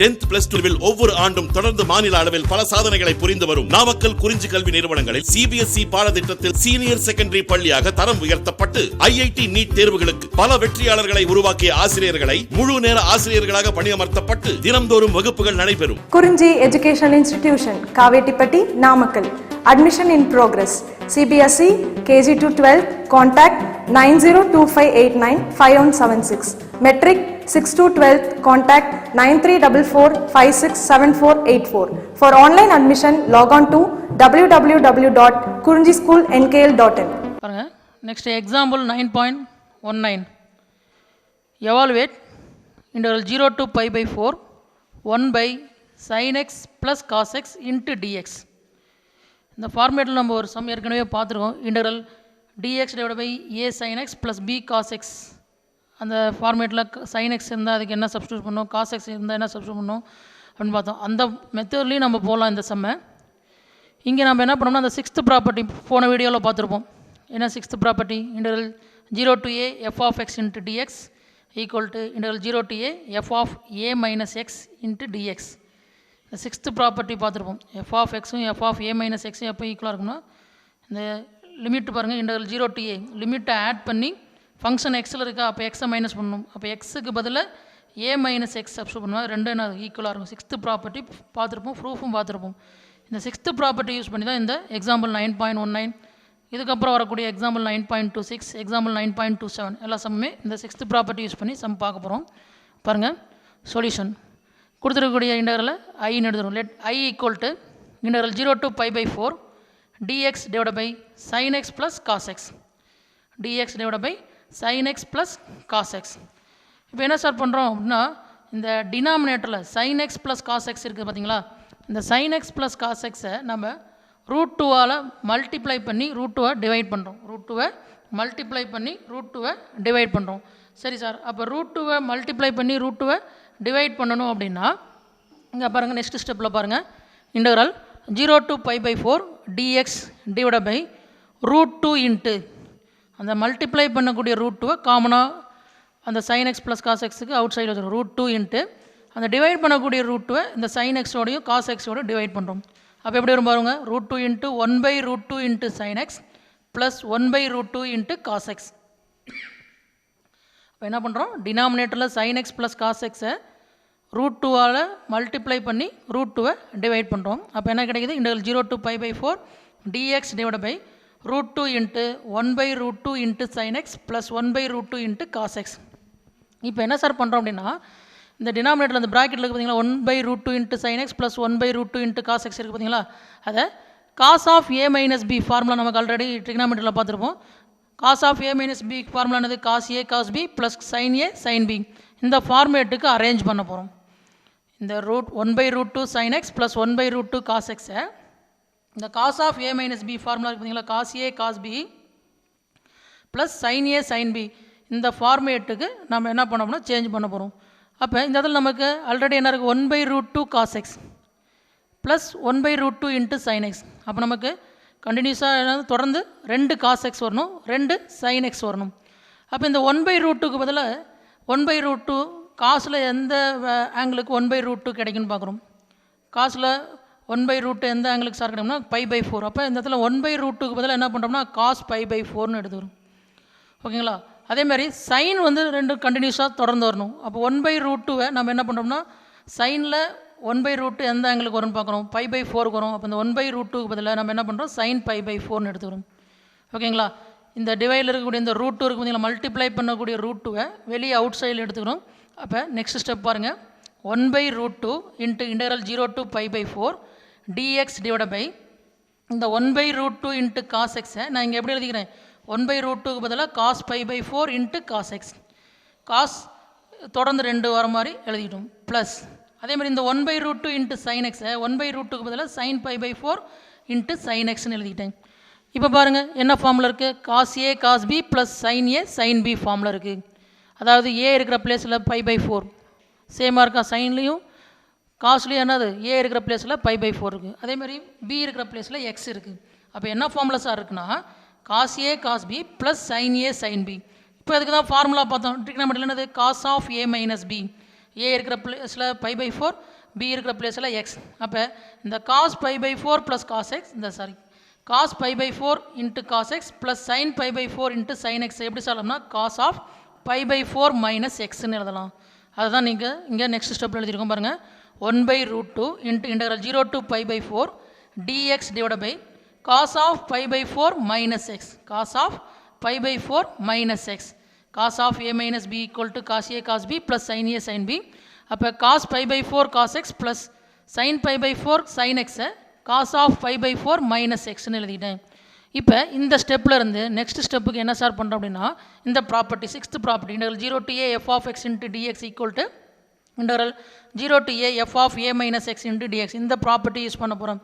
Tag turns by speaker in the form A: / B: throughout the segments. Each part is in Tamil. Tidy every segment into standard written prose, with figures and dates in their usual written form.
A: 10th plus 2 ஒவ்வொரு ஆண்டும் தொடர்ந்து மாநில அளவில் பல சாதனைகளை புரிந்து வரும் நாமக்கல் குறிஞ்சி கல்வி நிறுவனங்களில் சிபிஎஸ்இ பாடத்திட்டத்தில் சீனியர் செகண்டரி பள்ளியாக தரம் உயர்த்தப்பட்டு ஐஐடி நீட் தேர்வுகளுக்கு பல வெற்றியாளர்களை உருவாக்கிய ஆசிரியர்களை முழு நேர ஆசிரியர்களாக பணியமர்த்தப்பட்டு தினம்தோறும் வகுப்புகள் நடைபெறும்.
B: குறிஞ்சி educational institution, Kavettipatti, Namakkal. Admission in progress. CBSE KG to 12. Contact 9025895176. Metric 6 to 12. Contact 9344567484. For online admission, log on to www.kurinjischoolnkl.in.
C: Next example 9.19. Evaluate integral 0 to pi by 4 1 by sin x plus cos x into dx. இந்த ஃபார்மேட்டில் நம்ம ஒரு சம் ஏற்கனவே பார்த்துருக்கோம். Integral dx divide by a sin x plus b cos x. அந்த ஃபார்மேட்டில் sin x இருந்தால் அதுக்கு என்ன சப்ஸ்டியூட் பண்ணோம், cos x இருந்தால் என்ன சப்ஸ்டியூட் பண்ணோம் அப்படின்னு பார்த்தோம். அந்த மெத்தட்லேயும் நம்ம போகலாம் இந்த சம்மை. இங்கே நம்ம என்ன பண்ணோம்னா அந்த 6th ப்ராப்பர்ட்டி போன வீடியோவில் பார்த்துருப்போம். என்ன 6th property, integral 0 to a f of x into dx equal to integral 0 to a f of a minus x into dx. இந்த 6th ப்ராப்பர்ட்டி பார்த்துருப்போம். எஃப் ஆஃப் எக்ஸும் எஃப் ஆஃப் ஏ மைனஸ் எக்ஸும் எப்போ ஈக்குவலாக இருக்கும்னா இந்த லிமிட் பாருங்கள், இன்டெக்ரல் 0 to a லிமிட்டை ஆட் பண்ணி ஃபங்க்ஷன் எக்ஸில் இருக்கா, அப்போ எக்ஸை மைனஸ் பண்ணணும். அப்போ எக்ஸுக்கு பதிலாக ஏ மைனஸ் எக்ஸ் சப்ஸ்டியூட் பண்ணுவோம். ரெண்டும் என்ன ஈக்குவலாக இருக்கும். 6th ப்ராப்பர்ட்டி பார்த்துருப்போம், ப்ரூஃபும் பார்த்துருப்போம். இந்த 6th ப்ராப்பர்ட்டி யூஸ் பண்ணி தான் இந்த எக்ஸாம்பிள் 9.19, இதுக்கப்புறம் வரக்கூடிய எக்ஸாம்பிள் 9.26, எக்ஸாம்பிள் 9.27 எல்லா சம்மே இந்த 6th ப்ராப்பர்ட்டி யூஸ் பண்ணி சம் பார்க்க போகிறோம். பாருங்கள் சொல்யூஷன் கொடுத்துருக்கக்கூடிய இன்டெக்ரலை ஐன்னு எழுதுறோம். Let I equal to integral 0 to pi by 4 dx divide by sin x plus cos x. dx divide by sin x plus cos x. இப்போ என்ன ஸ்டார்ட் பண்ணுறோம் அப்படின்னா இந்த டினாமினேட்டரில் sin x plus cos x இருக்குது பார்த்தீங்களா, இந்த sin x ப்ளஸ் cos x-ஐ நம்ம √2ஆல் மல்டிப்ளை பண்ணி √2-ஐ டிவைட் பண்ணுறோம். √2-ஐ மல்டிப்ளை பண்ணி √2-ஐ டிவைட் பண்ணுறோம். சரி சார், அப்போ √2-ஐ மல்டிப்ளை பண்ணி √2-ஐ டிவைட் பண்ணணும் அப்படின்னா இங்கே பாருங்கள், நெக்ஸ்ட் ஸ்டெப்பில் பாருங்கள், integral 0 to pi by 4 dx divide by √2 into அந்த மல்டிப்ளை பண்ணக்கூடிய √2-ஐ காமனாக அந்த sin x ப்ளஸ் cos x-க்கு அவுட் சைடில் வச்சுருக்கோம். √2 இன்ட்டு அந்த டிவைட் பண்ணக்கூடிய √2-ஐ இந்த sin x-ஓடையும் cos x-ஓட டிவைட் பண்ணுறோம். அப்போ எப்படி வரும் பாருங்க, √2 into 1 by √2 into sin x plus 1 by √2 into cos x. இப்போ என்ன பண்ணுறோம், டினாமினேட்டரில் sin x ப்ளஸ் cos x-ஐ √2ஆல் மல்டிப்ளை பண்ணி √2-ஐ டிவைட் பண்ணுறோம். அப்போ என்ன கிடைக்குது, integral 0 to pi by 4 dx divide by √2 into 1 by √2 into sin x plus 1 by √2 into cos x. இப்போ என்ன சார் பண்ணுறோம் அப்படின்னா இந்த டினாமினேட்டரில் அந்த ப்ராக்கெட்டில் இருக்குது பார்த்தீங்களா, 1 by √2 into sin x plus 1 by √2 into cos x இருக்குது பார்த்தீங்களா, அதை cos of a minus b formula நமக்கு ஆல்ரெடி ட்ரிக்னாமெட்ரியில் பார்த்துருப்போம். cos of a minus b ஃபார்முலானது cos a cos b plus sin a sin b. இந்த ஃபார்மேட்டுக்கு அரேஞ்ச் பண்ண போகிறோம். இந்த 1 by √2 sin x plus 1 by √2 cos x-ஐ இந்த cos of a minus b formula இருக்குது பார்த்தீங்களா, cos a cos b plus sin a sin b, இந்த ஃபார்மேட்டுக்கு நம்ம என்ன பண்ணோம்னா சேஞ்ச் பண்ண போகிறோம். அப்போ இந்த இடத்துல நமக்கு ஆல்ரெடி என்ன இருக்குது, 1 by √2 cos x plus 1 by √2 into sin x. அப்போ நமக்கு கண்டினியூஸாக தொடர்ந்து 2 cos x வரணும், 2 sin x வரணும். அப்போ இந்த 1 by √2க்கு பதிலாக 1 by √2 காசில் எந்த ஆங்கிளுக்கு 1 by √2 கிடைக்குன்னு பார்க்குறோம். காசில் 1 by √2 எந்த ஆங்கிளுக்கு சார் கிடைக்கும்னா pi by 4. அப்போ இந்த இடத்துல 1 by √2க்கு பதிலாக என்ன பண்ணுறோம்னா cos pi by 4ன்னு எடுத்துக்கிறோம். ஓகேங்களா, அதேமாதிரி சைன் வந்து 2 கண்டினியூஸாக தொடர்ந்து வரணும். அப்போ 1 by √2-வை நம்ம என்ன பண்ணுறோம்னா சைனில் 1 by √2 எந்த ஆங்கிளுக்கு வரும்னு பார்க்குறோம், pi by 4 வரும். அப்போ இந்த 1 by √2க்கு பதிலாக நம்ம என்ன பண்ணுறோம், sin pi by 4ன்னு எடுத்துக்கிறோம். ஓகேங்களா, இந்த டிவைடில் இருக்கக்கூடிய இந்த √2 இருக்கு பார்த்தீங்களா, மல்டிப்ளை பண்ணக்கூடிய √2-வை வெளியே அவுட் சைடில் எடுத்துக்கிறோம். அப்போ நெக்ஸ்ட் ஸ்டெப் பாருங்கள், 1 by √2 into integral 0 to pi by 4 dx divide by இந்த 1 by √2 இன்ட்டு cos x-ஐ நான் இங்கே எப்படி எழுதிக்கிறேன், 1 by √2க்கு பதிலாக cos pi by 4 into cos x. cos தொடர்ந்து 2 வர மாதிரி எழுதிட்டோம். ப்ளஸ் அதேமாதிரி இந்த 1 by √2 இன்ட்டு sin x-ஐ 1 by √2க்கு பதிலாக sin pi by 4 into sin x-ன்னு எழுதிட்டேன். இப்போ பாருங்கள் என்ன ஃபார்முலா இருக்குது, cos a cos b plus sin a sin b formula இருக்குது. அதாவது a இருக்கிற பிளேஸில் pi by 4 சேமாக இருக்கா, சைன்லேயும் காஸ்ட்லேயும் என்னது a இருக்கிற பிளேஸில் pi by 4 இருக்குது. அதேமாதிரி b இருக்கிற பிளேஸில் x இருக்குது. அப்போ என்ன ஃபார்முலா சார் இருக்குன்னா cos a cos b plus sin a sin b. இப்போ அதுக்கு தான் ஃபார்முலா பார்த்தோம் ட்ரிக்னாமெட்ரியில் என்னது, cos of a minus b a இருக்கிற பிளேஸில் π/4, பி இருக்கிற பிளேஸில் எக்ஸ். அப்போ இந்த காஸ் π/4 ப்ளஸ் காஸ் எக்ஸ், இந்த sorry cos π/4 into cos x plus sine π/4 into sine x எப்படி சொல்லலாம்னா காஸ் ஆஃப் π/4 மைனஸ் எக்ஸ்ன்னு எழுதலாம். அதுதான் நீங்கள் இங்கே நெக்ஸ்ட் ஸ்டெப்பில் எழுதியிருக்கோம் பாருங்கள். 1/√2 into integral 0 to π/4 dx divide by cos of π/4 minus x, cos of π/4 minus x, cos of a minus b equal to cos a cos b plus sine a sine b. அப்போ cos π/4 cos x plus sine π/4 sine எக்ஸை காஸ் ஆஃப் π/4 மைனஸ் எக்ஸ்ன்னு எழுதிட்டேன். இப்போ இந்த ஸ்டெப்பில் இருந்து நெக்ஸ்ட் ஸ்டெப்புக்கு என்ன சார் பண்ணுறோம் அப்படின்னா இந்த property, sixth property integral 0 to a f of x into dx equal to integral 0 to a f of a minus x into dx, இந்த ப்ராப்பர்ட்டி யூஸ் பண்ண போகிறோம்.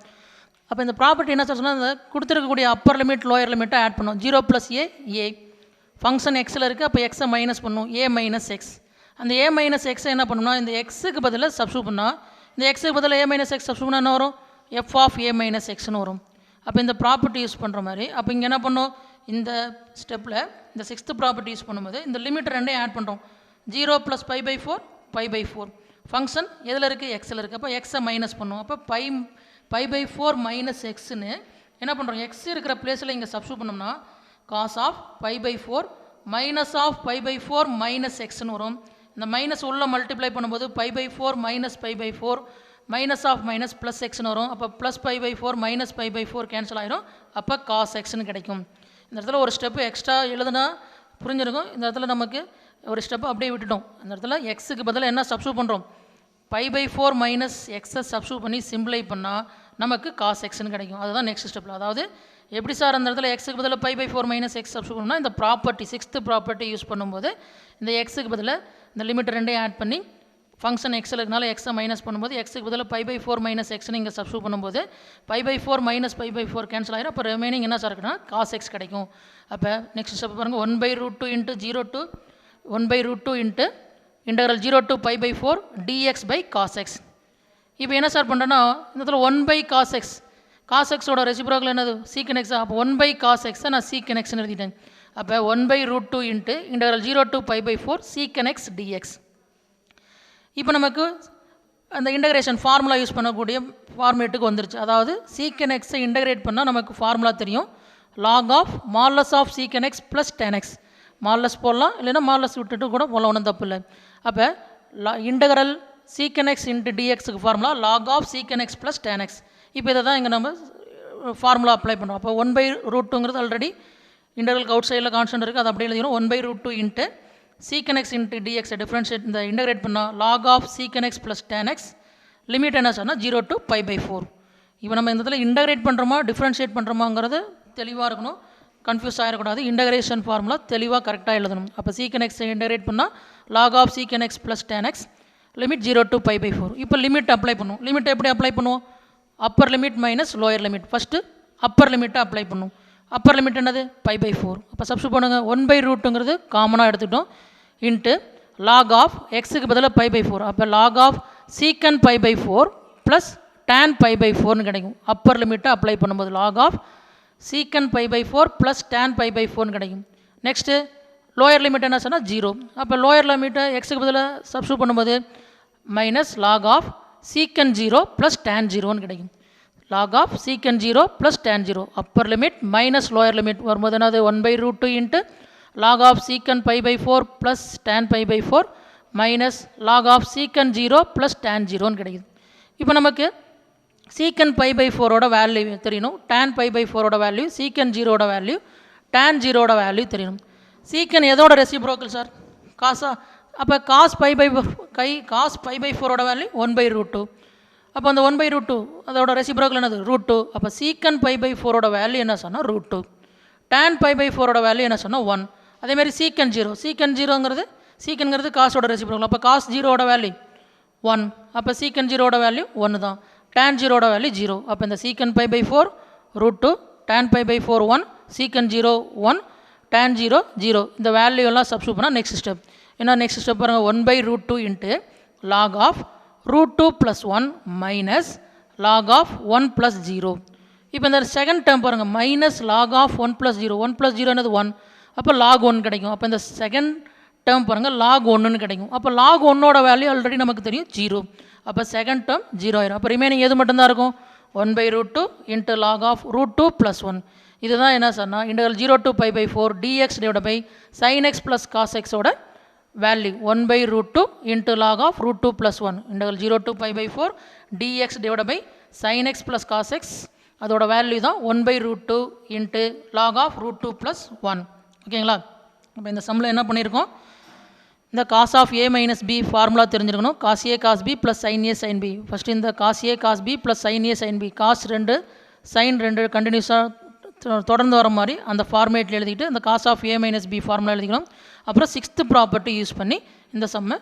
C: அப்போ இந்த ப்ராப்பர்ட்டி என்ன சார் சொன்னால், இந்த கொடுத்துருக்கக்கூடிய அப்பர் லிமிட் லோயர் லிமிட்டை ஆட் பண்ணும். 0 + a a ஃபங்க்ஷன் எக்ஸில் இருக்குது, அப்போ எக்ஸை மைனஸ் பண்ணும், a மைனஸ் எக்ஸ். அந்த a மைனஸ் எக்ஸை என்ன பண்ணணும்னா இந்த எக்ஸுக்கு பதிலாக சப்ஸ்டியூட் பண்ணால், இந்த எக்ஸுக்கு பதிலாக a மைனஸ் எக்ஸ் சப்ஸ்டியூட் பண்ணால் என்ன வரும், f of a மைனஸ் எக்ஸ்னு வரும். அப்போ இந்த ப்ராப்பர்ட்டி யூஸ் பண்ணுற மாதிரி அப்போ இங்கே என்ன பண்ணோம், இந்த ஸ்டெப்பில் இந்த சிக்ஸ்த்து ப்ராப்பர்ட்டி யூஸ் பண்ணும்போது இந்த லிமிட் ரெண்டையும் ஆட் பண்ணுறோம். 0 + π/4 π/4 ஃபங்க்ஷன் எதில் இருக்குது, எக்ஸில் இருக்குது. அப்போ எக்ஸை மைனஸ் பண்ணும். அப்போ π/4 மைனஸ் எக்ஸ்ன்னு என்ன பண்ணுறோம், எக்ஸ் இருக்கிற பிளேஸில் இங்கே சப்ஸ்டியூட் பண்ணோம்னா cos of π/4 minus of π/4 minus எக்ஸ்ன்னு வரும். இந்த மைனஸ் உள்ள மல்டிப்ளை பண்ணும்போது π/4 minus π/4 minus of minus plus எக்ஸ்னு வரும். அப்போ ப்ளஸ் π/4 மைனஸ் π/4 கேன்சல் ஆயிரும். அப்போ காஸ் எக்ஸ்னு கிடைக்கும். இந்த இடத்துல ஒரு ஸ்டெப்பு எக்ஸ்ட்ரா எழுதுனா புரிஞ்சிருக்கும். இந்த இடத்துல நமக்கு ஒரு ஸ்டெப்பு அப்படியே விட்டுட்டோம். அந்த இடத்துல எக்ஸுக்கு பதிலாக என்ன சப்ஸ்டியூட் பண்ணுறோம், π/4 மைனஸ் எக்ஸை சப்ஸ்டியூட் பண்ணி சிம்பிளை பண்ணால் நமக்கு காஸ் எக்ஸ்னு கிடைக்கும். அதுதான் நெக்ஸ்ட் ஸ்டெப்பில். அதாவது எப்படி சார் அந்த இடத்துல எக்ஸுக்கு பதிலாக π/4 மைனஸ் எக்ஸ் சப்ஸ்டியூட் பண்ணால் இந்த ப்ராப்பர்ட்டி சிக்ஸ்த்து ப்ராப்பர்ட்டி யூஸ் பண்ணும்போது இந்த எக்ஸுக்கு பதிலாக இந்த லிமிட் ரெண்டையும் ஆட் பண்ணி ஃபங்க்ஷன் எக்ஸில் இருக்கனால எக்ஸை மைனஸ் பண்ணும்போது எக்ஸுக்கு பதிலாக π/4 மைனஸ் எக்ஸ்னு இங்கே சப்ஸ்டியூட் பண்ணும்போது π/4 மைனஸ் π/4 கேன்சல் ஆகிடும். அப்போ ரிமைனிங் என்ன சார் இருக்குன்னா காஸ் எக்ஸ் கிடைக்கும். அப்போ நெக்ஸ்ட் ஸ்டெப் பாருங்கள், 1/√2 into 0 to 1/√2 into integral 0 to π/4 dx by cos x. இப்போ என்ன சார் பண்ணுறேன்னா இந்த இடத்துல 1/cos x, காஸ் எக்ஸோட ரெசிப்ரோக்கல் என்னது சீக்கன் எக்ஸ். அப்போ 1/cos எக்ஸை நான் சீக்கன் எக்ஸ்னு எழுதிட்டேன். அப்போ 1/√2 இன்ட்டு இன்டகரல் 0 to π/4 சீக்கன் எக்ஸ் dx. இப்போ நமக்கு அந்த இன்டகிரேஷன் ஃபார்முலா யூஸ் பண்ணக்கூடிய ஃபார்மேட்டுக்கு வந்துருச்சு. அதாவது சீக்கன் எக்ஸை இன்டகிரேட் பண்ணால் நமக்கு ஃபார்முலா தெரியும், log of modulus of secant x plus tan x. Modulus போடலாம், இல்லைன்னா மால்லஸ் விட்டுட்டு கூட போடலாம், ஒன்றும் தப்பு இல்லை. அப்போ இன்டகரல் சீக்கன் எக்ஸ் இன்ட்டு டிஎக்ஸுக்கு formula log of secant x plus tan x. இப்போ இதை தான் இங்கே நம்ம ஃபார்முலா அப்ளை பண்ணுறோம். அப்போ 1/√2ங்கிறது ஆல்ரெடி இன்டகரலுக்கு அவுட் சைடில் கான்ஸ்டன்ட் இருக்குது, அது அப்படியே எழுதிடும். 1/√2 இன்ட்டு சீக்கன் எக்ஸ் இன்ட்டு டிஎக்ஸை டிஃப்ரென்ஷியேட் இந்த இன்டகிரேட் பண்ணால் log of secant x plus tan x. Limit என்ன சொன்னால் 0 to π/4. இப்போ நம்ம இந்த இடத்துல இன்டகிரேட் பண்ணுறோமா டிஃப்ரென்ஷியேட் பண்ணுறோமாங்கிறது தெளிவாக இருக்கணும், கன்ஃபியூஸ் ஆகிடக்கூடாது. இன்டகிரேஷன் ஃபார்முலா தெளிவாக கரெக்டாக எழுதணும். அப்போ சீக்கன் எக்ஸை இன்டகிரேட் பண்ணால் log of secant x plus tan x, limit 0 to π/4. இப்போ லிமிட் அப்ளை பண்ணுவோம். லிமிட் எப்படி அப்ளை பண்ணுவோம், upper limit minus lower limit. First upper லிமிட்டை அப்ளை பண்ணும். அப்பர் லிமிட் என்னது π/4. அப்போ சப்ஸ்டியூட் பண்ணுங்க, 1/√2ங்கிறது காமனாக எடுத்துக்கிட்டோம் இன்ட்டு லாக் ஆஃப் எக்ஸுக்கு பதிலாக π/4. அப்போ lock of secant π/4 plus tan π/4ன்னு கிடைக்கும். அப்பர் லிமிட்டை அப்ளை பண்ணும்போது lock of secant π/4 plus tan π/4ன்னு கிடைக்கும். நெக்ஸ்ட்டு லோயர் லிமிட் என்ன சொன்னால் 0. அப்போ லோயர் லிமிட்டை எக்ஸுக்கு பதிலாக சப்ஸ்டியூட் பண்ணும்போது minus log of secant 0 plus tan 0ன்னு கிடைக்கும். Lock of secant 0 plus tan 0. Upper limit minus lower limit வரும்போது என்னது 1/√2 into log of secant π/4 plus tan π/4 minus log of secant 0 plus tan 0ன்னு கிடைக்குது. இப்போ நமக்கு சீக்கன் π/4ஓட வேல்யூ தெரியணும், டேன் π/4ஓட வேல்யூ, சீக்கன் 0ஓட வேல்யூ, டேன் 0ஓட வேல்யூ தெரியணும். சீக்கன் எதோட ரெசிப்ரோக்கல் சார், காசா. அப்போ காஸ் π/4ஓட வேல்யூ 1/√2. அப்போ அந்த 1/√2 அதோட ரெசிப்ரோக்கல் என்னது √2. அப்போ சீக்கன் π/4ஓட வேல்யூ என்ன சொன்னால் √2. டேன் π/4ஓட வேல்யூ என்ன சொன்னால் 1. அதேமாதிரி சீக்கன் 0, சீக்கன் 0ங்கிறது சீக்கன்கிறது காசோட ரெசிப்ரோக்கல். அப்போ காஸ் 0ஓட வேல்யூ 1. அப்போ சீக்கன் 0ஓட வேல்யூ 1 தான். டேன் 0ஓட வேல்யூ 0. அப்போ இந்த சீக்கன் π/4 √2, டேன் π/4 1, சீக்கன் 0 1, டேன் 0 0. இந்த வேல்யூ எல்லாம் சப்ஸ்டியூட் பண்ணால் நெக்ஸ்ட் ஸ்டெப் என்ன, நெக்ஸ்ட் ஸ்டெப் பாருங்கள், 1/√2 into log of √2 + 1 minus log of 1 + 0. இப்போ இந்த செகண்ட் டேர்ம் பாருங்கள், மைனஸ் லாக் ஆஃப் 1 + 0. 1 + 0 என்னது 1. அப்போ லாக் 1 கிடைக்கும். அப்போ இந்த செகண்ட் டேர்ம் பாருங்கள் லாக் 1ன்னு கிடைக்கும். அப்போ லாக் 1ஓட வேல்யூ ஆல்ரெடி நமக்கு தெரியும் 0. அப்போ செகண்ட் டேர்ம் 0 ஆயிரும். அப்போ ரிமைனிங் எது மட்டும்தான் இருக்கும் 1/√2 இன்ட்டு லாக் ஆஃப் √2 + 1. இதுதான் என்ன சொன்னால் integral 0 to π/4 dx divide by sin x plus cos எக்ஸோட value 1/√2 into log of √2 + 1. Integral 0 to π/4 dx divide by sin x plus cos x அதோட வேல்யூ தான் 1/√2 இன்ட்டு லாக் ஆஃப் √2 + 1. ஓகேங்களா? இப்போ இந்த சம்மில் என்ன பண்ணியிருக்கோம், இந்த cos of a minus b formula தெரிஞ்சிருக்கணும். Cos a cos b plus sine a sine b. First இந்த cos a cos b plus sine a sine b, cos 2 sine 2 கண்டினியூஸாக தொடர்ந்து வர மாதிரி அந்த ஃபார்மேட்டில் எழுதிக்கிட்டு இந்த cos of a minus b formula எழுதிக்கணும். அப்புறம் 6th ப்ராப்பர்ட்டி யூஸ் பண்ணி இந்த சம்மை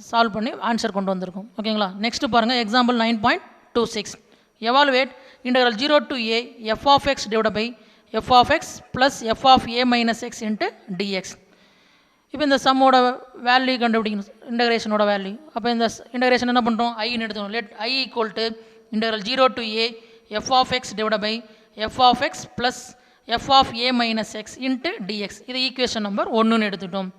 C: சால்வ் பண்ணி ஆன்சர் கொண்டு வந்திருக்கோம். ஓகேங்களா? நெக்ஸ்ட்டு பாருங்கள் example 9.26. Evaluate integral 0 to a f of x divide by f of x plus f of a minus x into dx. இப்போ இந்த சம்மோட வேல்யூ கண்டுபிடிக்கணும், இன்டகிரேஷனோட வேல்யூ. அப்போ இந்த இன்டகிரேஷன் என்ன பண்ணுறோம், ஐன்னு எடுத்துக்கணும். Let I equal to integral 0 to a f of x divide by f of x plus f of a minus x into dx. இது ஈக்குவேஷன் நம்பர் 1ன்னு எடுத்துட்டோம்.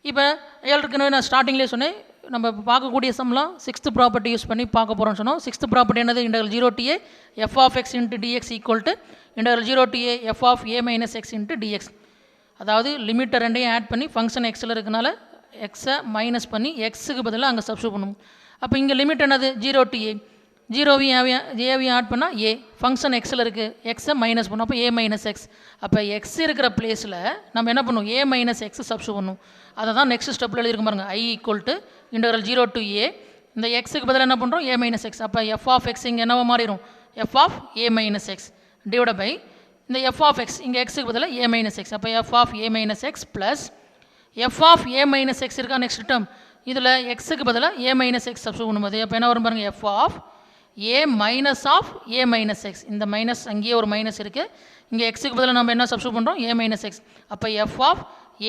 C: இப்போ ஏற்கனவே நான் ஸ்டார்டிங்லேயே சொன்னேன், நம்ம பார்க்கக்கூடிய சம்லாம் 6th ப்ராப்பர்ட்டி யூஸ் பண்ணி பார்க்க போகிறோம்னு சொன்னோம். 6th ப்ராப்பர்ட்டி என்னது, integral 0 to a f of x into dx equal to integral 0 to a f of a minus x into dx. அதாவது லிமிட்டை ரெண்டையும் ஆட் பண்ணி ஃபங்க்ஷன் எக்ஸில் இருக்கனால எக்ஸை மைனஸ் பண்ணி எக்ஸுக்கு பதிலாக அங்கே சப்ஸ்டியூட் பண்ணணும். அப்போ இங்கே லிமிட் என்னது 0 to a, 0வையும் ஆட் பண்ணால் a, ஃபங்க்ஷன் எக்ஸில் இருக்குது எக்ஸை மைனஸ் பண்ணணும். அப்போ a மைனஸ் எக்ஸ். அப்போ எக்ஸ் இருக்கிற பிளேஸில் நம்ம என்ன பண்ணுவோம், a மைனஸ் எக்ஸ் சப்ஸ்டியூட் பண்ணணும். அதை தான் நெக்ஸ்ட் ஸ்டெப்பில் எழுதிருக்க பாருங்க, I equal to integral 0 to a இந்த எக்ஸுக்கு பதிலாக என்ன பண்ணுறோம் a மைனஸ் எக்ஸ். அப்போ f of x இங்கே என்னவா மாறிடும் f of a minus x divide by இந்த f of x இங்கே எக்ஸுக்கு பதிலாக a மைனஸ் எக்ஸ். அப்போ f of a minus x plus f of a minus x இருக்கா நெக்ஸ்ட் டேர்ம், இதில் எக்ஸுக்கு பதிலாக a மைனஸ் எக்ஸ் சப்ஸ்டியூட் பண்ணும்போது அப்போ என்ன வரும் பாருங்கள், f of a minus of a minus x. இந்த மைனஸ் அங்கேயே ஒரு மைனஸ் இருக்குது, இங்கே எக்ஸுக்கு பதிலாக நம்ம என்ன சப்ஸ்டியூட் பண்ணுறோம் a மைனஸ் எக்ஸ். அப்போ f of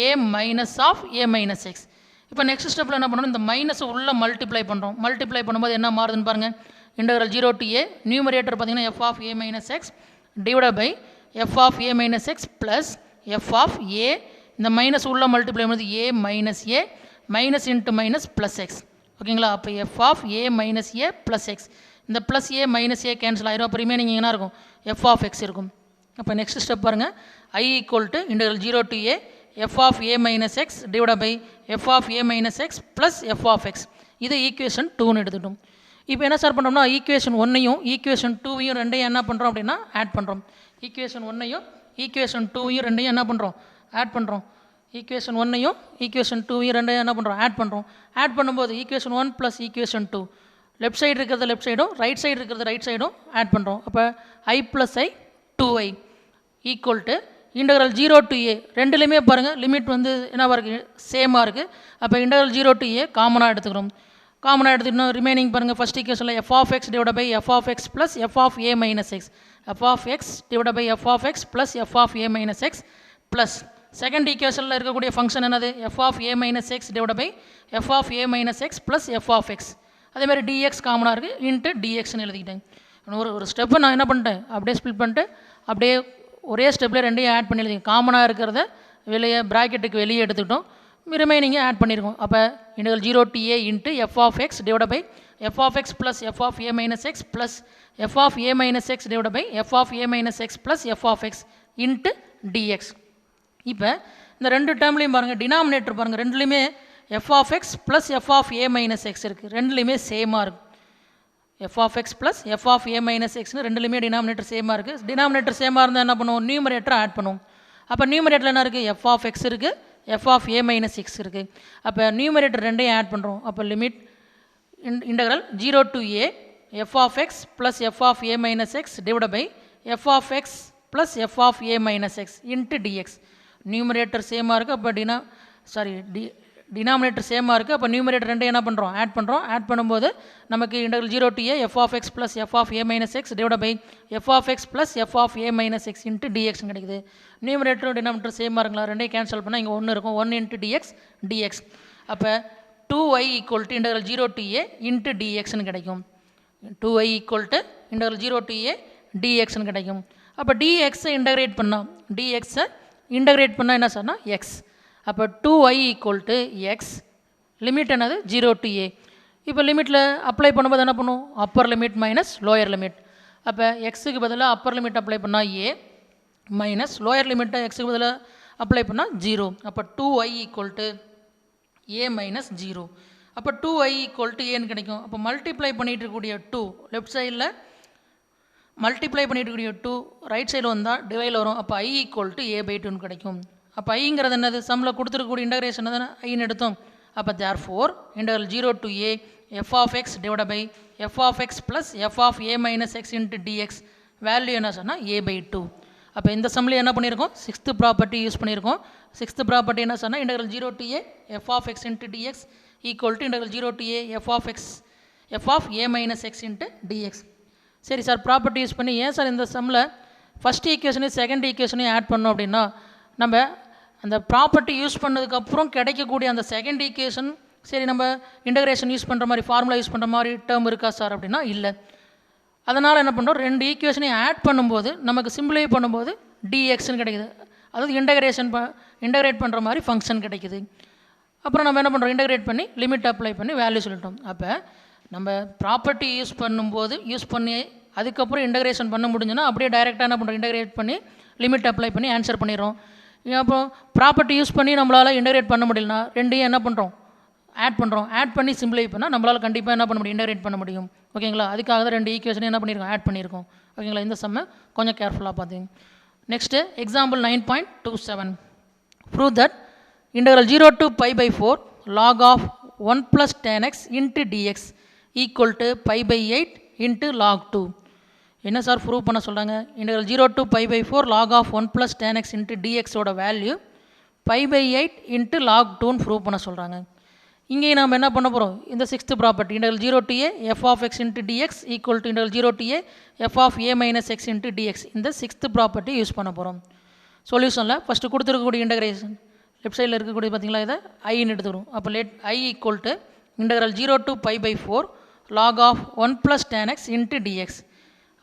C: a minus of a minus x. இப்போ நெக்ஸ்ட் ஸ்டெப்பில் என்ன பண்ணணும், இந்த மைனஸை உள்ளே மல்டிப்ளை பண்ணுறோம். மல்டிப்ளை பண்ணும்போது என்ன மாறுதுன்னு பாருங்கள், இன்டகரல் 0 to a நியூமரேட்டர் பார்த்தீங்கன்னா f of a minus x divide by f of a minus x plus f of a, இந்த மைனஸ் உள்ள மல்டிப்ளை பண்ணுறது a minus a minus into minus plus x. ஓகேங்களா? அப்போ f of a minus a plus x, இந்த plus a minus a cancel ஆயிரும். அப்போ ரிமைனிங் என்ன இருக்கும், f of x இருக்கும். அப்போ நெக்ஸ்ட் ஸ்டெப் பாருங்கள், i equal to integral 0 to a f of a minus x divide by f of a minus x plus f of x. இது ஈக்குவேஷன் 2ன்னு எடுத்துட்டோம். இப்போ என்ன சார் பண்ணுறோம்னா, ஈக்குவேஷன் 1ஐயும் ஈக்குவேஷன் 2வையும் ரெண்டையும் என்ன பண்ணுறோம் அப்படின்னா ஆட் பண்ணுறோம். ஈக்குவேஷன் 1ஐயும் ஈக்குவேஷன் 2வையும் ரெண்டையும் என்ன பண்ணுறோம், ஆட் பண்ணுறோம். ஈக்குவேஷன் 1ஐயும் ஈக்குவேஷன் 2வையும் ரெண்டையும் என்ன பண்ணுறோம், ஆட் பண்ணுறோம். ஆட் பண்ணும்போது equation 1 plus equation 2, left side இருக்கிறது லெஃப்ட் சைடும் ரைட் சைடு இருக்கிறது ரைட் சைடும் ஆட் பண்ணுறோம். அப்போ i plus i 2i equal to integral 0 to a ரெண்டுலேயுமே பாருங்கள் லிமிட் வந்து என்னவாக இருக்குது, சேமாக இருக்குது. அப்போ இன்டகரல் 0 to a காமனாக எடுத்துக்கிறோம். காமனாக எடுத்துக்கணும். ரிமைனிங் பாருங்கள், ஃபஸ்ட் ஈக்குவேஷனில் f of x divide by f of x plus f of a minus x, f of x divide by f of x plus f of a minus x plus second ஈக்குவேஷனில் இருக்கக்கூடிய ஃபங்க்ஷன் என்னது, f of a minus x divide by f of a minus x plus f of x. அதேமாதிரி dx காமனாக இருக்குது, இன்ட்டு dxன்னு எழுதிக்கிட்டேன். ஒரு ஸ்டெப்பை நான் என்ன பண்ணிட்டேன், அப்படியே ஸ்பிளிட் பண்ணிட்டு அப்படியே ஒரே ஸ்டெப்பில் ரெண்டையும் ஆட் பண்ணி எழுதிங்க. காமனாக இருக்கிறத வெளியே ப்ராக்கெட்டுக்கு வெளியே எடுத்துக்கிட்டோம், ரிமைனிங்கை ஆட் பண்ணியிருக்கோம். அப்போ integral 0 to a into f of x divide by f of x plus f of a minus x plus f of a minus x divide by f of a minus x plus f of x into dx. இப்போ இந்த ரெண்டு டேர்ம்லையும் பாருங்கள், டினாமினேட்டர் பாருங்கள், ரெண்டுலேயுமே f of x plus f of a minus x இருக்குது, ரெண்டுலேயுமே சேமாக இருக்குது. f of x plus f of a minus எக்ஸ்னு ரெண்டுலேயுமே டினாமினேட்டர் சேமாக இருக்குது. டினாமினேட்டர் சேமாக இருந்தால் என்ன பண்ணுவோம், நியூமரேட்டரை ஆட் பண்ணுவோம். அப்போ நியூமரேட்டரில் என்ன இருக்குது, f of x இருக்குது, f of a minus x இருக்குது. அப்போ நியூமரேட்டர் ரெண்டையும் ஆட் பண்ணுறோம். அப்போ limit integral 0 to a f of x plus f of a minus x divide by f of x plus f of a minus x into dx. Numerator சேமாக இருக்குது, அப்போ டினாமினேட்டர் சேமாக இருக்குது. அப்போ நியூமரேட்டர் ரெண்டையும் என்ன பண்ணுறோம், ஆட் பண்ணுறோம். ஆட் பண்ணும்போது நமக்கு integral 0 to a f of x plus f of a minus x divide by f of x plus f of a minus x into dx கிடைக்குது. நியூமரேட்டரும் டினாமினேட்டர் சேமாக இருங்களா, ரெண்டையும் கேன்சல் பண்ணால் இங்கே 1 இருக்கும், 1 இன்ட்டு dx. அப்போ 2i equal to integral 0 to a into dxன்னு கிடைக்கும். 2i equal to integral 0 to a dxன்னு கிடைக்கும். அப்போ dxஐ இன்டகிரேட் பண்ணால் என்ன சொன்னால் x. அப்போ 2y equal to X, limit என்னது 0 to a. இப்போ லிமிட்டில் அப்ளை பண்ணும்போது என்ன பண்ணும், Appar limit minus lower limit. அப்போ எக்ஸுக்கு பதிலாக அப்பர் லிமிட் அப்ளை பண்ணால் a மைனஸ் லோயர் லிமிட்டை எக்ஸுக்கு பதிலாக அப்ளை பண்ணால் 0. அப்போ 2y equal to a minus 0. அப்போ 2y ஈக்குவல் டு ஏன்னு கிடைக்கும். அப்போ மல்டிப்ளை பண்ணிகிட்டு இருக்கக்கூடிய 2 லெஃப்ட் சைடில் மல்டிப்ளை பண்ணிட்டு இருக்கக்கூடிய 2 ரைட் சைடில் வந்தால் டிவைடில் வரும். அப்போ i ஈக்குவல் டு a/2 கிடைக்கும். அப்போ ஐங்கிறது என்னது, சம்மில் கொடுத்துருக்கக்கூடிய இன்டகிரேஷன் தானே ஐன்னு எடுத்தோம். அப்போ therefore integral 0 to a f of x divided by f of x plus f of a minus x into dx value என்ன சொன்னால் a/2. அப்போ இந்த சம்மில் என்ன பண்ணியிருக்கோம், சிக்ஸ்த்து ப்ராப்பர்ட்டி யூஸ் பண்ணியிருக்கோம். சிக்ஸ்த்து ப்ராப்பர்ட்டி என்ன சொன்னால் integral 0 to a f of x into dx equal to integral 0 to a f of a minus x into dx. சரி சார், ப்ராப்பர்ட்டி யூஸ் பண்ணி ஏன் சார் இந்த சம்மில் ஃபஸ்ட் ஈக்குவேஷனையும் செகண்ட் ஈக்குவேஷனையும் ஆட் பண்ணோம் அப்படின்னா, நம்ம அந்த ப்ராப்பர்ட்டி யூஸ் பண்ணதுக்கப்புறம் கிடைக்கக்கூடிய அந்த செகண்ட் ஈக்குவேஷன் சரி நம்ம இன்டகிரேஷன் யூஸ் பண்ணுற மாதிரி ஃபார்முலா யூஸ் பண்ணுற மாதிரி டேர்ம் இருக்கா சார் அப்படின்னா இல்லை. அதனால் என்ன பண்ணுறோம், ரெண்டு ஈக்குவேஷனையும் ஆட் பண்ணும்போது நமக்கு சிம்பிளை பண்ணும்போது dxன்னு கிடைக்குது. அதாவது இன்டகிரேட் பண்ணுற மாதிரி ஃபங்க்ஷன் கிடைக்குது. அப்புறம் நம்ம என்ன பண்ணுறோம், இன்டகிரேட் பண்ணி லிமிட் அப்ளை பண்ணி வேல்யூ சொல்லிட்டோம். அப்போ நம்ம ப்ராப்பர்ட்டி யூஸ் பண்ணி அதுக்கப்புறம் இன்டகிரேஷன் பண்ண முடிஞ்சுன்னா அப்படியே டைரெக்டாக என்ன பண்ணுறோம், இன்டகிரேட் பண்ணி லிமிட் அப்ளை பண்ணி ஆன்சர் பண்ணிடுறோம். அப்போ ப்ராப்பர்ட்டி யூஸ் பண்ணி நம்மளால் இன்டகிரேட் பண்ண முடியலனா ரெண்டையும் என்ன பண்ணுறோம், ஆட் பண்ணி சிம்பிளை பண்ணால் நம்மளால் கண்டிப்பாக என்ன பண்ண முடியும், இன்டகிரேட் பண்ண முடியும். ஓகேங்களா, அதுக்காக தான் ரெண்டு ஈக்குவேஷன் என்ன பண்ணியிருக்கோம், ஆட் பண்ணியிருக்கோம். ஓகேங்களா, இந்த சம்மை கொஞ்சம் கேர்ஃபுல்லாக பார்த்தீங்க. Next example 9.27. Prove that integral 0 to pi/4 log of 1 plus tan x into dx equal to pi/8 into log 2. என்ன சார் ப்ரூவ் பண்ண சொல்கிறாங்க, integral 0 to pi/4 log of 1 plus tan x into dx ஓட வேல்யூ pi/8 into log 2ன்னு ப்ரூவ் பண்ண சொல்கிறாங்க. இங்கேயும் நம்ம என்ன பண்ண போகிறோம், இந்த sixth property integral 0 to a f of x into dx equal to integral 0 to a f of a minus x into dx இந்த சிக்ஸ்த்து ப்ராப்பர்ட்டி யூஸ் பண்ண போகிறோம். சொல்யூஷனில் ஃபஸ்ட்டு கொடுத்துருக்கக்கூடிய இன்டகிரேஷன் லெஃப்ட் சைடில் இருக்கக்கூடிய பார்த்தீங்களா, இதை ஐன்னு எடுத்துக்கிறோம். அப்போ i equal to integral 0 to pi/4 log of 1 plus tan x into dx.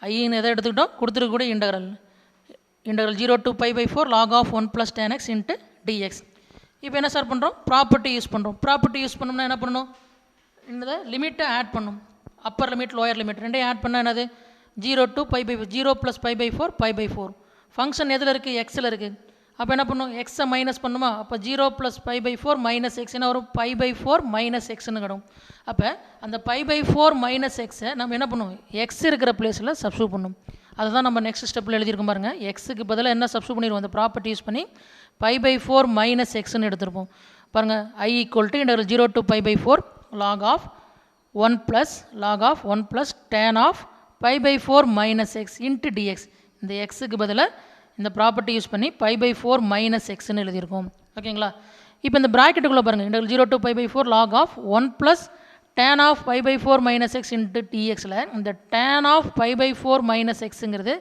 C: ஐன்னு எதை எடுத்துக்கிட்டோம், கொடுத்துருக்கக்கூடிய integral 0 to pi/4 log of 1 plus tan x into dx. இப்போ என்ன சார் பண்ணுறோம், ப்ராப்பர்ட்டி யூஸ் பண்ணுறோம். ப்ராப்பர்ட்டி யூஸ் பண்ணோம்னா என்ன பண்ணணும், இந்த லிமிட்டை ஆட் பண்ணணும். அப்பர் லிமிட் லோயர் லிமிட் ரெண்டையும் ஆட் பண்ணால் என்னது 0 to pi/4 0 plus pi/4 pi/4. Function எதில் இருக்குது, எக்ஸில் இருக்குது. அப்போ என்ன பண்ணும், எக்ஸை மைனஸ் பண்ணுமா, அப்போ 0 plus pi/4 மைனஸ் எக்ஸ் என்ன வரும், pi/4 மைனஸ் எக்ஸ்ன்னு கிடும். அப்போ அந்த pi/4 மைனஸ் எக்ஸை நம்ம என்ன பண்ணுவோம், எக்ஸ் இருக்கிற பிளேஸில் சப்ஸ்டியூட் பண்ணும். அதுதான் நம்ம நெக்ஸ்ட் ஸ்டெப்பில் எழுதியிருக்கோம் பாருங்கள். எக்ஸுக்கு பதிலாக என்ன சப்ஸ்டியூட் பண்ணிடுவோம், அந்த ப்ராப்பர்ட்டி யூஸ் பண்ணி pi/4 மைனஸ் எக்ஸ்ன்னு எடுத்துருப்போம். பாருங்கள், i equal to integral 0 to pi/4 log of 1 plus tan of pi/4 minus X into dx. இந்த எக்ஸுக்கு பதிலாக இந்த ப்ராப்பர்ட்டி யூஸ் பண்ணி pi/4 மைனஸ் எக்ஸ்ன்னு எழுதியிருக்கோம். ஓகேங்களா, இப்போ இந்த ப்ராக்கெட்டுக்குள்ளே பாருங்கள், integral 0 to pi/4 log of 1 plus tan of pi/4 minus x into dxல இந்த tan of pi/4 minus xங்கிறது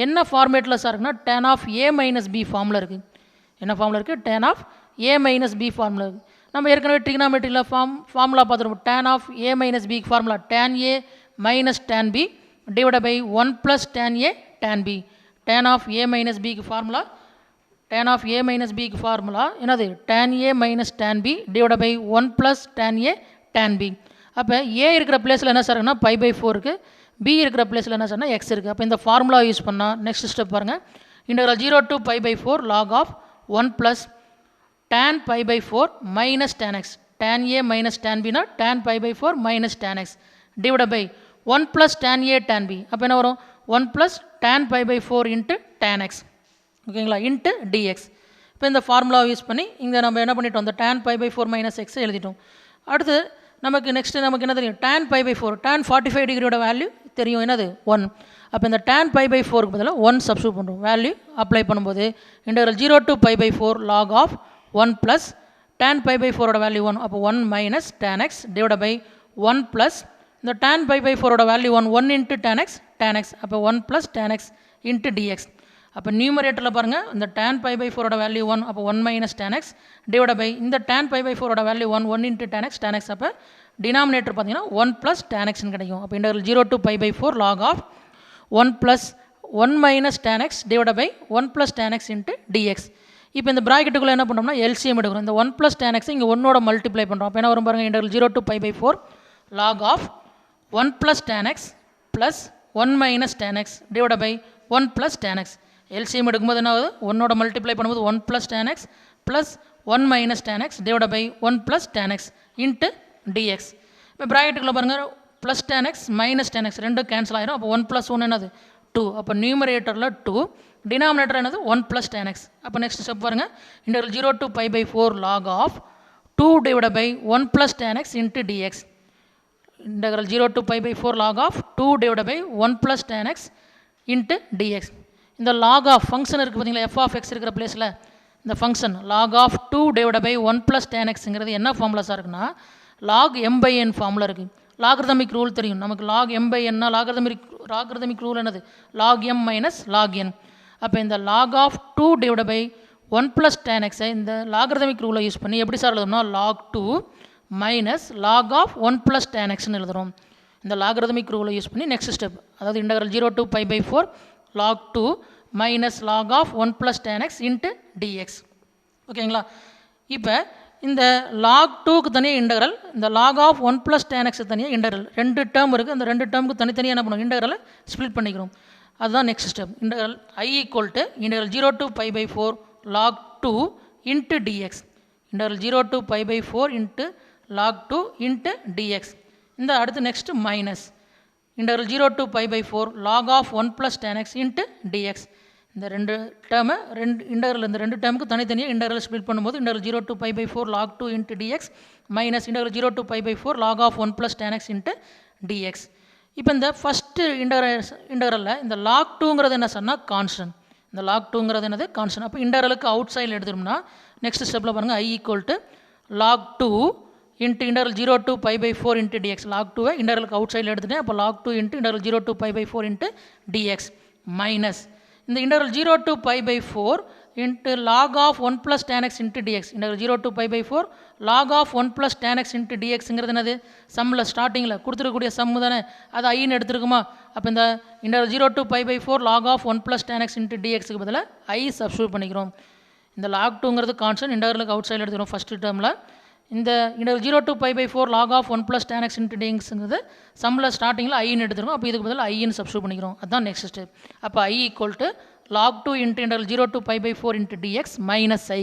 C: என்ன ஃபார்மேட்டில் சார் இருக்குன்னா tan of a minus b ஃபார்மில் இருக்குது. என்ன ஃபார்மில் இருக்குது, tan of a minus b ஃபார்மில் இருக்குது. நம்ம ஏற்கனவே ட்ரிகனாமெட்ரியில் ஃபார்முலா பார்த்துருப்போம். tan of a minus b formula tan a minus tan b divided by 1 plus tan a tan b. tan of a minus b formula என்னது, tan a minus tan b divided by 1 plus tan a tan b. அப்போ a இருக்கிற பிளேஸில் என்ன சார் இருக்குன்னா pi/4 இருக்குது, b இருக்கிற பிளேஸில் என்ன சார்னா x இருக்குது. அப்போ இந்த ஃபார்முலா யூஸ் பண்ணால் நெக்ஸ்ட் ஸ்டெப் பாருங்கள், integral 0 to pi/4 log of 1 plus tan pi/4 minus tan x, tan a minus tan b னா tan pi/4 minus tan x divided by 1 plus tan a tan b. அப்போ என்ன வரும், 1 plus tan pi/4 into tan x. ஓகேங்களா, into dx. இப்போ இந்த ஃபார்முலாவை யூஸ் பண்ணி இங்கே நம்ம என்ன பண்ணிட்டோம், அந்த tan pi/4 minus x எழுதிட்டோம். அடுத்து நமக்கு என்ன தெரியும், tan pi/4 tan 45 டிகிரியோட வேல்யூ தெரியும், என்னது 1. அப்போ இந்த tan pi/4க்கு பதிலாக 1 சப்ஸ்டியூட் பண்ணுறோம். வேல்யூ அப்ளை பண்ணும்போது integral 0 to pi/4 log of 1 plus tan pi/4ஓட வேல்யூ 1. அப்போ 1 minus tan x divided by 1 plus இந்த tan pi/4ஓட வேல்யூ 1 into tan x. அப்போ 1 plus tan x into dx. அப்போ நியூமரேட்டரில் பாருங்கள், இந்த tan pi/4ஓட வேல்யூ 1, அப்போ 1 minus tan x divided by இந்த tan pi/4ஓட வேல்யூ 1 into tan x. அப்போ டினாமினேட்டர் பார்த்தீங்கன்னா 1 plus tan xன்னு கிடைக்கும். அப்போ integral 0 to pi/4 log of 1 plus 1 minus tan x divided by 1 plus tan x into dx. இப்போ இந்த ப்ராக்கெட்டுக்குள்ளே என்ன பண்ணோம்னா எல்சிஎம் எடுக்கிறோம். இந்த 1 + tan x இங்கே 1ஓட மல்டிப்ளை பண்ணுறோம். அப்போ என்ன வரும் பாருங்கள், interval 0 to π/4 log of 1 + tan x plus 1 - tan x divide by 1 + tan x. LCM எடுக்கும்போது என்ன ஆகுது, 1ஓட மல்டிப்ளை பண்ணும்போது 1 + tan x plus 1 - tan x divide by 1 + tan x into dx. இப்போ ப்ராக்கெட்டுக்குள்ளே பாருங்கள் plus tan x - tan x ரெண்டும் கேன்சல் ஆகிடும். அப்போ 1 + 1 என்னது 2. அப்போ நியூமரேட்டரில் 2, டினாமினேட்டர் என்னது 1 + tan x. அப்போ நெக்ஸ்ட் ஸ்டெப் பாருங்கள், interval 0 to π/4 log of 2 divide by 1 + tan x into dx. Interval 0 to π/4 log of 2 divide by 1 + tan x into dx. இந்த log of ஃபங்க்ஷன் இருக்குது பார்த்தீங்களா, f of x இருக்கிற பிளேஸில் இந்த function log of 2 divide by 1 + tan xங்கிறது என்ன ஃபார்முலாஸாக இருக்குன்னா log m/n ஃபார்முலா இருக்குது. லாகர்தமிக் ரூல் தெரியும் நமக்கு, log m/n லாகர்தமிக் ரூல் என்னது log m - log n. அப்போ இந்த log of 2 divide by 1 + tan x இந்த லாகர்தமிக் ரூலை யூஸ் பண்ணி எப்படி சார் எழுதணும்னா log 2 minus log of 1 + tan xன்னு எழுதுகிறோம். இந்த லாகர்தமிக் ரூலை யூஸ் பண்ணி நெக்ஸ்ட் ஸ்டெப், அதாவது interval 0 to π/4 log 2 minus log of 1 + tan x into dx. ஓகேங்களா. இப்போ இந்த log 2க்கு தனியாக இன்டகரல், இந்த log of 1 + tan x தனியாக இன்டகரல், ரெண்டு டேர்ம் இருக்குது. அந்த ரெண்டு டேர்முக்கு தனித்தனியாக என்ன பண்ணுவோம், இன்டகரலை ஸ்ப்ளிட் பண்ணிக்கிறோம். அதுதான் next step. Integral I = integral 0 to π/4 log 2 into dx. Integral 0 to π/4 into log 2 into dx. இந்த அடுத்து next minus integral 0 to π/4 log of 1 + tan x into dx. இந்த ரெண்டு டேர்மை இன்டகரல் இந்த ரெண்டு டேர்முக்கு தனித்தனியாக இன்டகரல் ஸ்ப்ளிட் பண்ணும்போது integral 0 to π/4 log 2 into dx minus integral 0 to π/4 log of 1 + tan x into dx. இப்போ இந்த ஃபஸ்ட்டு இன்டகரலில் இந்த log 2ங்கிறது என்ன சொன்னால் கான்ஸ்டன்ட். இந்த log 2ங்கிறது என்னது கான்ஸ்டன்ட். அப்போ இன்டகரலுக்கு அவுட் சைடில் எடுத்துட்டோம்னா நெக்ஸ்ட் ஸ்டெப்பில் பாருங்கள் I = log 2 into integral 0 to π/4 into dx. log 2வை இன்டகரலுக்கு அவுட் சைடில் எடுத்துட்டேன். அப்போ log 2 into integral 0 to π/4 into dx minus இந்த integral 0 to π/4 into log of 1 + tan x into dx. Integral 0 to π/4 log of 1 + tan x into dxங்கிறது என்னது, சம்மில் ஸ்டார்டிங்கில் கொடுத்துருக்கக்கூடிய சம்மு தானே, அது ஐன்னு எடுத்துருக்குமா. அப்போ இந்த integral 0 to π/4 log of 1 + tan x into dxக்கு பதிலாக I சப்ஸ்டியூட் பண்ணிக்கிறோம். இந்த log 2ங்கிறது கான்ஸ்டன்ட், இன்டகரலுக்கு அவுட் சைடில் எடுத்துக்கிறோம் ஃபஸ்ட்டு டேர்மில். இந்த integral 0 to π/4 log of 1 + tan x into dxங்கிறது சம்மில் ஸ்டார்டிங்கில் ஐன்னு எடுத்துருக்கோம். அப்போ இதுக்கு பதிலாக ஐன்னு சப்ஸ்டியூட் பண்ணிக்கிறோம். அதுதான் நெக்ஸ்ட் ஸ்டெப். அப்போ I = log 2 into integral 0 to π/4 into dx minus I.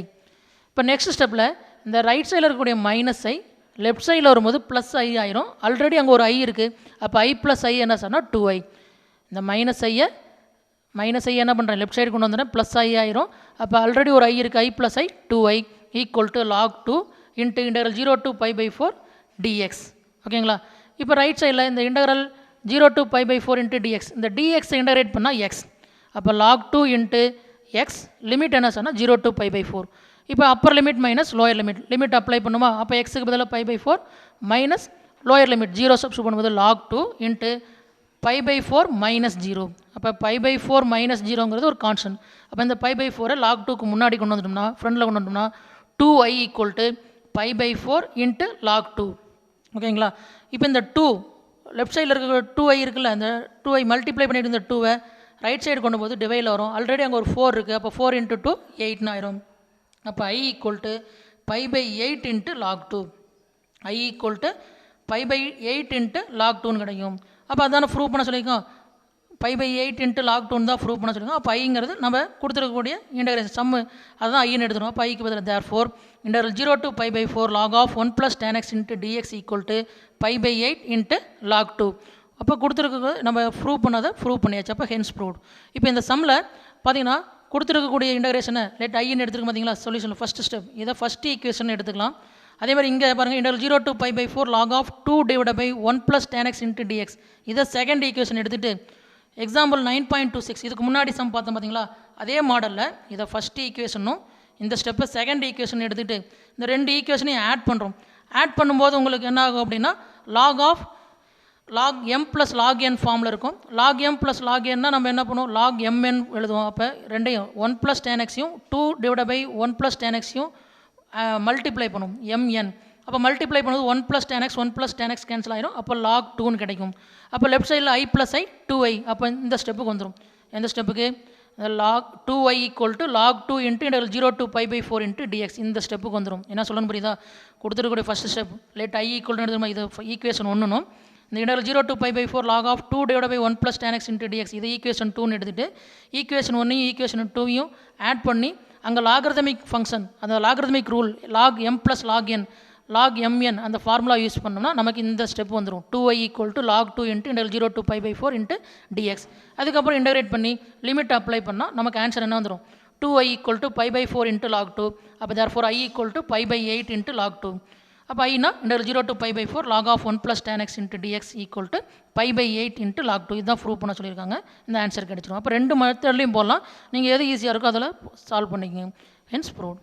C: இப்போ நெக்ஸ்ட் ஸ்டெப்பில் இந்த ரைட் சைடில் இருக்கக்கூடிய மைனஸ் I லெஃப்ட் சைடில் வரும்போது ப்ளஸ் I ஆயிரும். ஆல்ரெடி அங்கே ஒரு I இருக்குது. அப்போ I + I என்ன சொன்னால் 2I. இந்த மைனஸ் ஐ என்ன பண்ணுறேன், லெஃப்ட் சைடு கொண்டு வந்துடுறேன், ப்ளஸ் I ஆயிரும். அப்போ ஆல்ரெடி ஒரு I இருக்குது, I + I 2I = log 2 into integral 0 to π/4 dx. ஓகேங்களா. இப்போ ரைட் சைடில் இந்த இன்டகரல் 0 to π/4 இன்ட்டு dx, இந்த dx இன்டகிரேட் பண்ணால் x. அப்போ log 2 இன்ட்டு x லிமிட் என்ன சொன்னால் 0 to π/4. இப்போ Appar limit minus lower limit apply பண்ணுமா. அப்போ எக்ஸுக்கு பதிலாக π/4 மைனஸ் லோயர் லிமிட் 0 சப்ஸ்டியூட் பண்ணும்போது log 2 இன்ட்டு π/4 மைனஸ் 0. அப்போ π/4 மைனஸ் 0ங்கிறது ஒரு கான்ஸ்டன்ட். அப்போ இந்த π/4 log 2க்கு முன்னாடி கொண்டு வந்துட்டோம்னா, ஃப்ரண்டில் கொண்டு வந்தோம்னா 2I = π/4 இன்ட்டு log 2. ஓகேங்களா. இப்போ இந்த 2 லெஃப்ட் சைடில் இருக்கிற 2I இருக்குல்ல, அந்த 2I மல்டிப்ளை பண்ணிவிட்டு இந்த 2வை ரைட் சைடு கொண்டு போது டிவைடில் வரும். ஆல்ரெடி அங்கே ஒரு 4 இருக்குது. அப்போ 4 × 2 8ன்னு ஆயிரும். அப்போ I = π/8 into log 2. I = π/8 into log 2ன்னு கிடைக்கும். அப்போ அதான ப்ரூவ் பண்ண சொல்லியிருக்கோம், π/8 இன்ட்டு log 2 தான் ப்ரூவ் பண்ண சொல்லியிருக்கோம். அப்போ ஐங்கிறது நம்ம கொடுத்துருக்கக்கூடிய இன்டகிரேஷன் சம்மு, அதுதான் ஐன்னு எடுத்துருவோம். அப்போ ஐக்கு பதில் therefore integral 0 to π/4 log of 1 + tan x into dx = π/8 into log 2. அப்போ கொடுத்துருக்க நம்ம ப்ரூவ் பண்ணதை ப்ரூவ் பண்ணியாச்சு. அப்போ ஹென்ஸ் ப்ரூவ்ட். இப்போ இந்த சம்மில் பார்த்தீங்கன்னா கொடுத்துருக்கக்கூடிய இன்டகிரேஷனை லெட் ஐன்னு எடுத்துருக்க பார்த்தீங்களா, சொல்யூஷன் ஃபஸ்ட்டு ஸ்டெப். இதை ஃபஸ்ட்டு ஈக்குவேஷன் எடுத்துக்கலாம். அதே மாதிரி இங்கே பாருங்கள், integral 0 to π/4 log of 2 divide by 1 + tan x into dx. இதை செகண்ட் ஈக்குவேஷன் எடுத்துகிட்டு எக்ஸாம்பிள் 9.26 இதுக்கு முன்னாடி சம் பார்த்தோம் பார்த்தீங்களா, அதே மாடலில் இதை ஃபஸ்ட்டு ஈக்குவேஷனும் இந்த ஸ்டெப்பை செகண்ட் ஈக்குவேஷன் எடுத்துகிட்டு இந்த ரெண்டு ஈக்குவேஷனையும் ஆட் பண்ணுறோம். ஆட் பண்ணும்போது உங்களுக்கு என்ன ஆகும் அப்படின்னா log m + log n ஃபார்மில் இருக்கும். log m + log n நம்ம என்ன பண்ணுவோம், log mn எழுதுவோம். அப்போ ரெண்டையும் 1 + tan x-யும் 2 டிவைட் பை 1 + tan x-யும் மல்டிப்ளை பண்ணுவோம் mn. அப்போ மல்டிப்ளை பண்ணுவது 1 + tan x 1 + tan x cancel ஆகிடும். அப்போ log 2ன்னு கிடைக்கும். அப்போ லெஃப்ட் சைடில் I + I 2I. அப்போ இந்த ஸ்டெப்புக்கு வந்துடும். எந்த ஸ்டெப்புக்கு, log 2y equal to log 2 into integral 0 to pi by 4 into dx இந்த ஸ்டெப்புக்கு வந்துடும். என்ன சொல்லணும் புரியுதா? கொடுத்துருக்கூடிய first step let I equal to எடுத்துமா இது ஈக்குவேஷன் ஒன்றுனும் இந்த integral 0 to pi by 4 log of 2 divided by 1 plus tan x into dx இது ஈக்குவேஷன் 2ன்னு எடுத்துகிட்டு ஈக்குவேஷன் 1 ஈக்குவேஷன் 2யும் ஆட் பண்ணி அங்கே லாகர்தமிக் ஃபங்க்ஷன் அந்த logarithmic rule log m plus log n log mn அந்த ஃபார்முலா யூஸ் பண்ணோம்னா நமக்கு இந்த ஸ்டெப் வந்துடும் 2y equal to log 2 into integral 0 to pi by 4 into dx. அதுக்கப்புறம் இன்டகிரேட் பண்ணி லிமிட் அப்ளை பண்ணால் நமக்கு ஆன்சர் என்ன வந்துடும் 2y equal to pi by 4 into log 2. அப்போ therefore I equal to pi by 8 into log 2. அப்போ Aina integral 0 to pi by 4 log of 1 plus tan x into dx equal to pi by 8 into log 2. இதுதான் ப்ரூவ் பண்ண சொல்லியிருக்காங்க. இந்த ஆன்சர் கிடைச்சிடும். அப்போ ரெண்டு மெத்தட்லையும் போடலாம். நீங்கள் எது ஈஸியாக இருக்கோ அதில் சால்வ் பண்ணிக்கங்க. Hence proved.